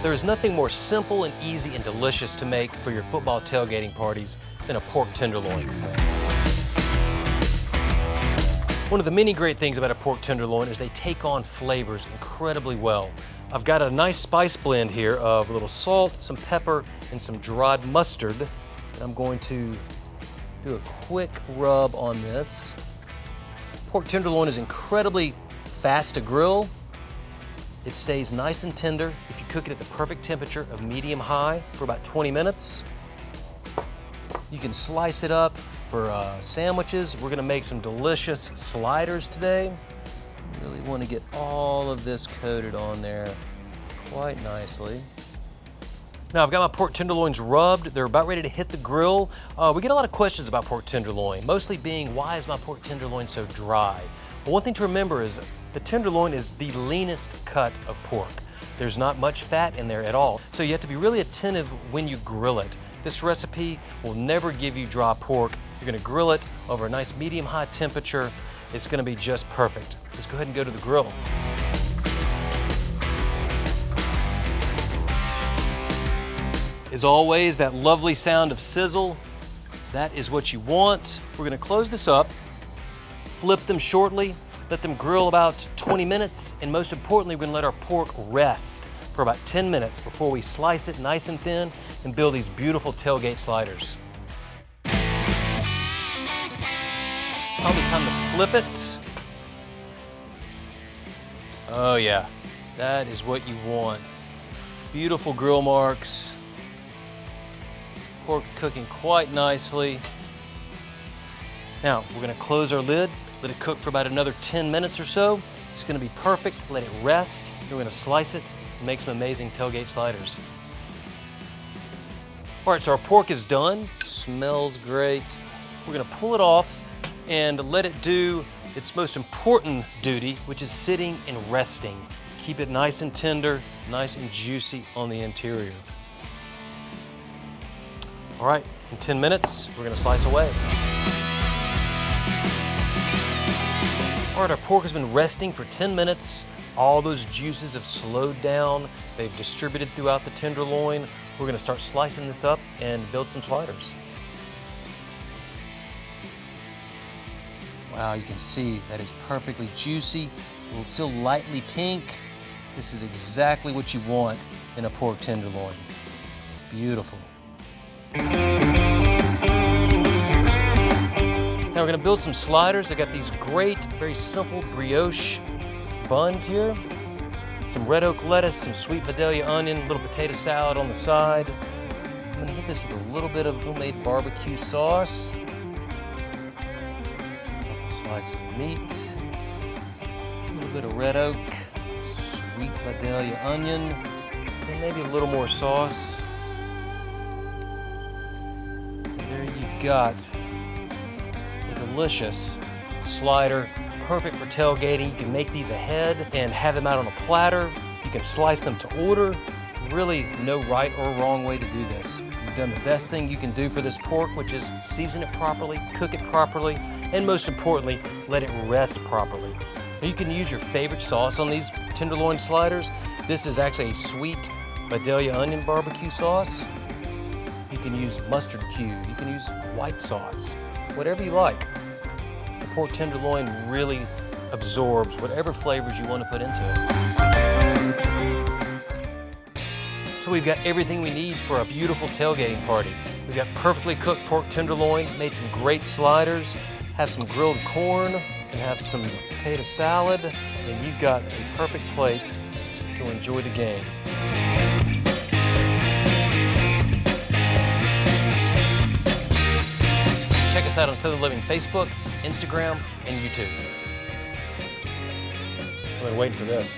There is nothing more simple and easy and delicious to make for your football tailgating parties than a pork tenderloin. One of the many great things about a pork tenderloin is they take on flavors incredibly well. I've got a nice spice blend here of a little salt, some pepper, and some dried mustard. And I'm going to do a quick rub on this. Pork tenderloin is incredibly fast to grill. It stays nice and tender if you cook it at the perfect temperature of medium-high for about 20 minutes. You can slice it up for sandwiches. We're gonna make some delicious sliders today. Really wanna get all of this coated on there quite nicely. Now I've got my pork tenderloins rubbed. They're about ready to hit the grill. We get a lot of questions about pork tenderloin, mostly being, why is my pork tenderloin so dry? Well, one thing to remember is the tenderloin is the leanest cut of pork. There's not much fat in there at all, so you have to be really attentive when you grill it. This recipe will never give you dry pork. You're gonna grill it over a nice medium-high temperature. It's gonna be just perfect. Let's go ahead and go to the grill. As always, that lovely sound of sizzle, that is what you want. We're gonna close this up, flip them shortly, let them grill about 20 minutes, and most importantly, we're gonna let our pork rest for about 10 minutes before we slice it nice and thin and build these beautiful tailgate sliders. Probably time to flip it. Oh yeah, that is what you want. Beautiful grill marks. Pork cooking quite nicely. Now, we're gonna close our lid, let it cook for about another 10 minutes or so. It's gonna be perfect, let it rest. We're gonna slice it and make some amazing tailgate sliders. All right, so our pork is done. Smells great. We're gonna pull it off and let it do its most important duty, which is sitting and resting. Keep it nice and tender, nice and juicy on the interior. All right, in 10 minutes, we're gonna slice away. All right, our pork has been resting for 10 minutes. All those juices have slowed down. They've distributed throughout the tenderloin. We're gonna start slicing this up and build some sliders. Wow, you can see that is perfectly juicy, it's still lightly pink. This is exactly what you want in a pork tenderloin. It's beautiful. Now we're gonna build some sliders. I got these great, very simple brioche buns here. Some red oak lettuce, some sweet Vidalia onion, a little potato salad on the side. I'm gonna hit this with a little bit of homemade barbecue sauce. A couple slices of meat. A little bit of red oak, sweet Vidalia onion, and maybe a little more sauce. There you've got a delicious slider, perfect for tailgating. You can make these ahead and have them out on a platter. You can slice them to order. Really no right or wrong way to do this. You've done the best thing you can do for this pork, which is season it properly, cook it properly, and most importantly, let it rest properly. Now you can use your favorite sauce on these tenderloin sliders. This is actually a sweet Vidalia onion barbecue sauce. You can use mustard cube, you can use white sauce, whatever you like. The pork tenderloin really absorbs whatever flavors you want to put into it. So we've got everything we need for a beautiful tailgating party. We've got perfectly cooked pork tenderloin, made some great sliders, have some grilled corn, and have some potato salad, and you've got a perfect plate to enjoy the game. Check us out on Southern Living Facebook, Instagram, and YouTube. I've been waiting for this.